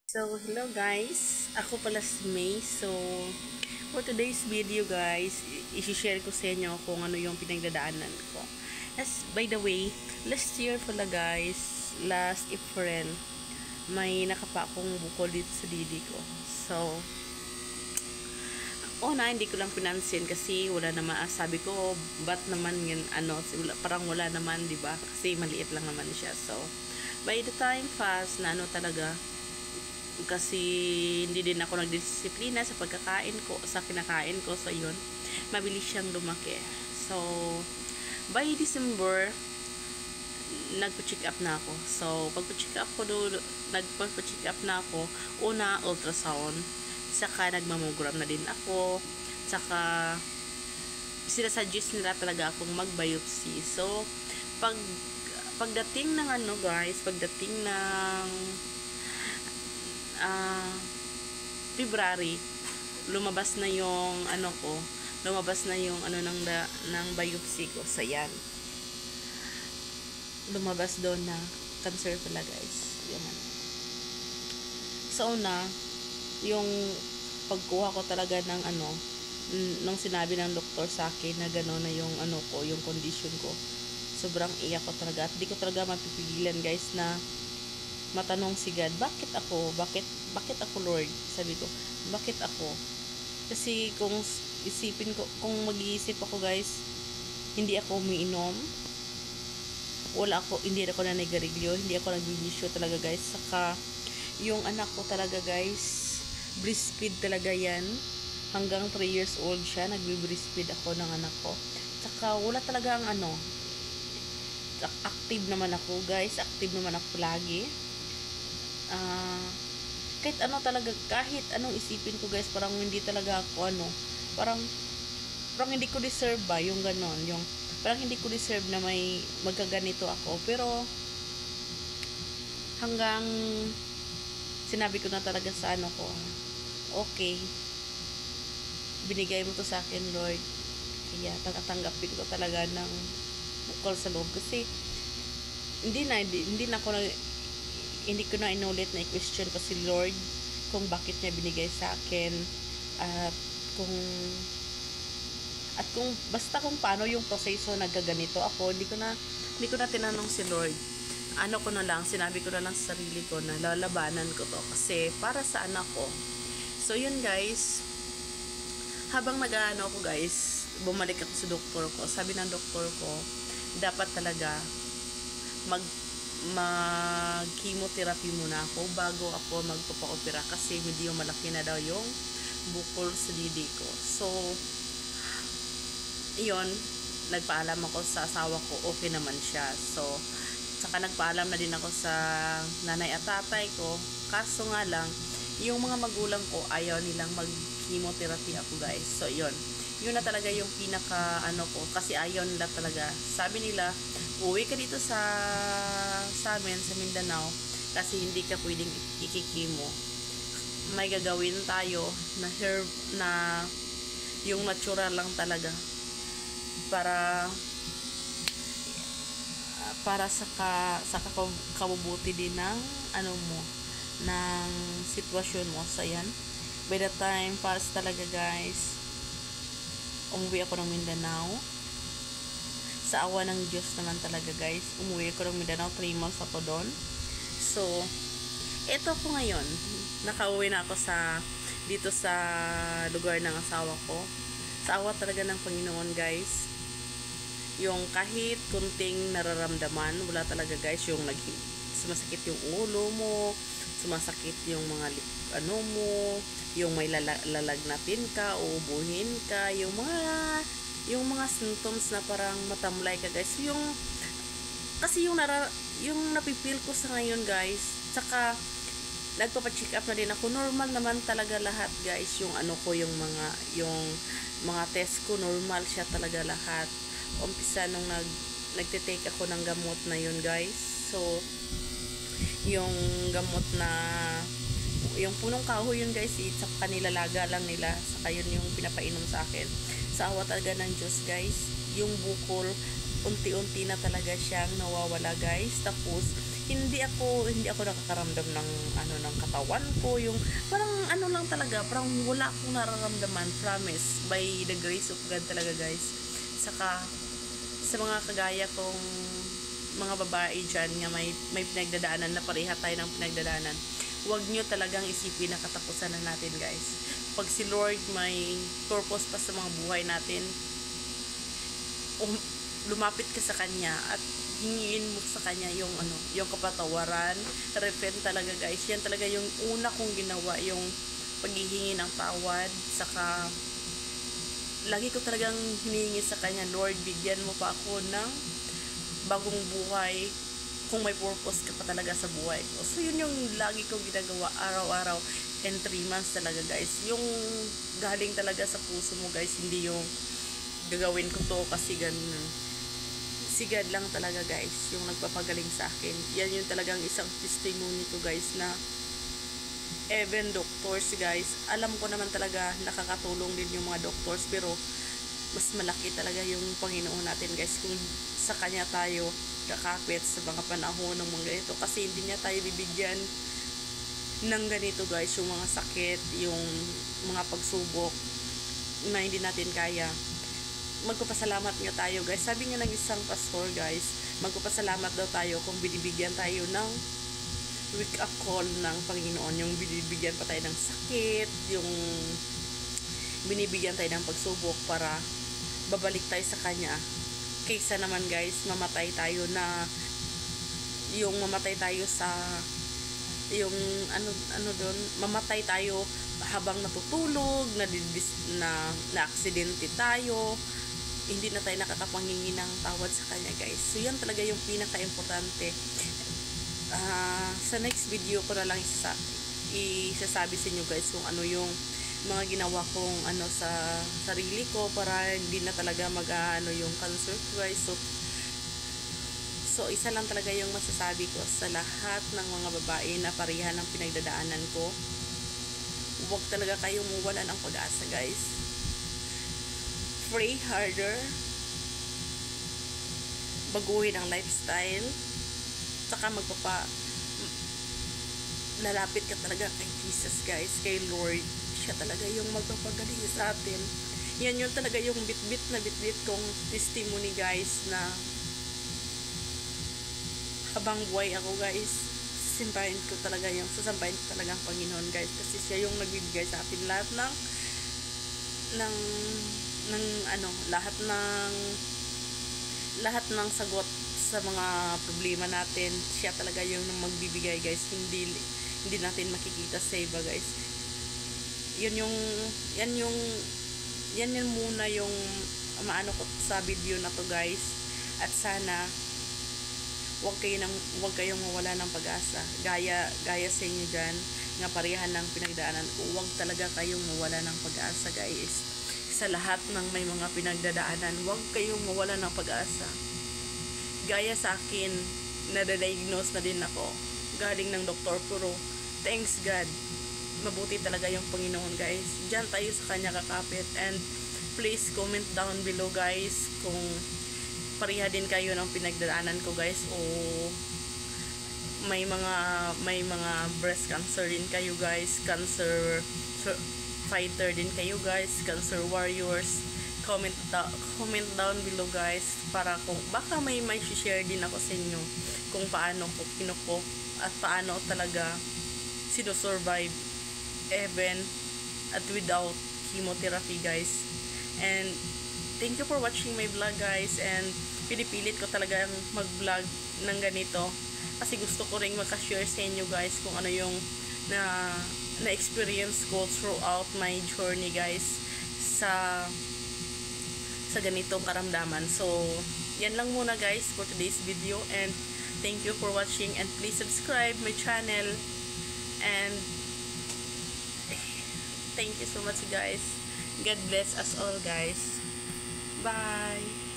So, hello guys. Ako pala si May. So, for today's video guys, i-share ko sa inyo kung ano yung pinagdadaanan ko. By the way, last year pala guys, last April, may nakapa akong bukol dito sa didi ko. So, hindi ko lang pinansin kasi wala naman, sabi ko, ba't naman yun, parang wala naman, di ba? Kasi maliit lang naman siya. So, by the time fast na talaga, kasi hindi din ako nagdisiplina sa pagkakain ko, sa kinakain ko. So yun, mabilis siyang lumaki. So by December nagpa-check up na ako. So pagpa-check up ko nagpa-check up na ako, una ultrasound, saka nagmammogram na din ako, saka sinasuggest nila talaga akong mag-biopsy. So pagdating ng pagdating ng February, lumabas na yung ng biopsy ko. So yan, lumabas doon na cancer pala guys. Yan. So yung pagkuha ko talaga ng nung sinabi ng doktor sa akin na gano'n na yung yung condition ko, sobrang iyak ko talaga at di ko talaga mapipigilan guys na matanong si God, bakit ako Lord? Sabi ko, bakit ako? Kasi kung isipin ko, kung mag-iisip ako guys, hindi ako umiinom, hindi ako naninigarilyo, hindi ako nagbibisyo talaga guys. Saka yung anak ko talaga guys, breastfeed talaga yan, hanggang 3 years old siya, nagbi-breastfeed ako ng anak ko. Saka wala talaga ang active naman ako guys, active naman ako lagi. Kahit anong isipin ko guys, parang hindi talaga ako parang hindi ko deserve ba yung ganon, yung parang hindi ko deserve na may magkaganito ako. Pero hanggang sinabi ko na talaga sa ko, okay, binigay mo to sa akin Lord, kaya tatanggapin ko talaga ng bukol sa loob. Kasi hindi ko na inulit na i-question ko si Lord kung bakit niya binigay sa akin, at kung basta kung paano yung proseso nagkaganito ako. Hindi ko na tinanong si Lord. Sinabi ko na lang sa sarili ko na lalabanan ko to kasi para sa anak ko. So yun guys, habang ako guys, bumalik ako sa doktor ko. Sabi ng doktor ko, dapat talaga mag-chemotherapy muna ako bago ako magpapa-opera kasi medyo malaki na daw yung bukol sa didi ko. So iyon, nagpaalam ako sa asawa ko, okay naman siya. So saka nagpaalam na din ako sa nanay at tatay ko, kaso nga lang yung mga magulang ko ayaw nilang mag-chemotherapy ako guys. So yun na talaga yung pinaka ko, kasi ayaw nila talaga. Sabi nila, uwi ka dito sa amin sa Mindanao kasi hindi ka pwedeng ikikimo. May gagawin tayo na herb na yung natural lang talaga para sa kabubuti din ng ng sitwasyon mo. So yan, by the time pass talaga guys, umuwi ako ng Mindanao. Sa awa ng Diyos naman talaga guys, umuwi ko ng Mindanao, 3 months ako doon. So eto ko ngayon, nakauwi na ako dito sa lugar ng asawa ko. Sa awa talaga ng Panginoon guys, yung kahit kunting nararamdaman, wala talaga guys, yung sumasakit yung ulo mo, sumasakit yung mga yung may lalagnatin ka, uubuhin ka, yung mga symptoms na parang matamlay ka guys. Kasi yung napipil ko sa ngayon guys, saka nagpapa-check up na din ako, normal naman talaga lahat guys. Yung mga test ko, normal siya talaga lahat. Umpisa nung nagte-take ako ng gamot na yun guys. So yung gamot na yung punong kahoy yun guys, sa kanila laga lang nila, saka yun yung pinapainom sa akin. Sa awa talaga ng Diyos guys, yung bukol unti-unti na talaga siyang nawawala guys. Tapos hindi ako nakakaramdam ng ano ng katawan ko, yung parang ano lang talaga, parang wala akong nararamdaman, promise, by the grace of God talaga guys. Saka sa mga kagaya kong mga babae dyan nga may pinagdadaanan na pareha tayo ng pinagdadaanan, huwag nyo talagang isipin na katapusan na natin guys. Pag si Lord may purpose pa sa mga buhay natin, lumapit ka sa Kanya at hingin mo sa Kanya yung yung kapatawaran. Repent talaga guys, yan talaga yung una kong ginawa, yung paghihingi ng tawad. Saka lagi ko talagang hinihingi sa Kanya, Lord, bigyan mo pa ako ng bagong buhay kung may purpose ka pa talaga sa buhay ko. So yun yung lagi ko ginagawa araw-araw, and 3 months talaga guys, yung galing talaga sa puso mo guys, hindi yung gagawin ko to kasi ganun. Si God lang talaga guys yung nagpapagaling sa akin. Yan yung talagang isang testimony ko guys, na even doctors guys, alam ko naman talaga nakakatulong din yung mga doctors, pero mas malaki talaga yung Panginoon natin guys kung sa Kanya tayo kakapit sa mga panahon ng mga ganito, kasi hindi niya tayo bibigyan ng ganito guys, yung mga sakit, yung mga pagsubok na hindi natin kaya. Magpapasalamat nga tayo guys. Sabi nga ng isang pastor guys, magpapasalamat daw tayo kung binibigyan tayo ng wake up call ng Panginoon, yung binibigyan pa tayo ng sakit, yung binibigyan tayo ng pagsubok para babalik tayo sa Kanya, kaysa naman guys mamatay tayo na yung mamatay tayo sa yung doon, mamatay tayo habang natutulog, na aksidente tayo, hindi na tayo nakakapanghingi ng tawad sa Kanya guys. So yan talaga yung pinaka-importante. Sa next video ko na lang isasabi sa inyo guys kung ano yung mga ginawa kong sa sarili ko para hindi na talaga yung cancer guys. So isa lang talaga yung masasabi ko sa lahat ng mga babae na pareha ng pinagdadaanan ko, huwag talaga kayong mawala ng pag-asa guys. Pray harder, baguhin ang lifestyle, saka lalapit ka talaga kay Jesus guys, kay Lord. Siya talaga yung magpapagaling sa atin. Yan yung talaga yung bit-bit kong testimony guys, na habang buhay ako guys, sasampahin ko talaga ang Panginoon guys, kasi siya yung nagbibigay sa atin lahat lahat ng sagot sa mga problema natin. Siya talaga yung magbibigay guys, hindi natin makikita sa iba guys. Yan muna yung maano ko sa video na to guys, at sana wag kayong mawala ng pag-asa, gaya sa inyo dyan nga parehan ng pinagdaanan ko. Wag talaga kayong mawala ng pag-asa guys. Sa lahat ng may mga pinagdadaanan, huwag kayong mawala ng pag-asa. Gaya sa akin, na-diagnose na din ako galing ng doktor, pero thanks God, mabuti talaga yung Panginoon guys. Diyan tayo sa Kanya kakapit. And please comment down below guys kung pareha din kayo ng pinagdadaanan ko guys, o may mga breast cancer din kayo guys, cancer fighter din kayo guys, cancer warriors. Comment down below guys, para kung baka may share din ako sa inyo kung paano ko kinukup at paano talaga sino-survive even at without chemotherapy guys. And thank you for watching my vlog guys, and pinipilit ko talaga mag-vlog ng ganito kasi gusto ko ring makashare sa inyo guys kung ano yung na-experience ko throughout my journey guys sa ganitong karamdaman. So yan lang muna guys for today's video, and thank you for watching, and please subscribe my channel, and thank you so much guys. God bless us all guys. Bye.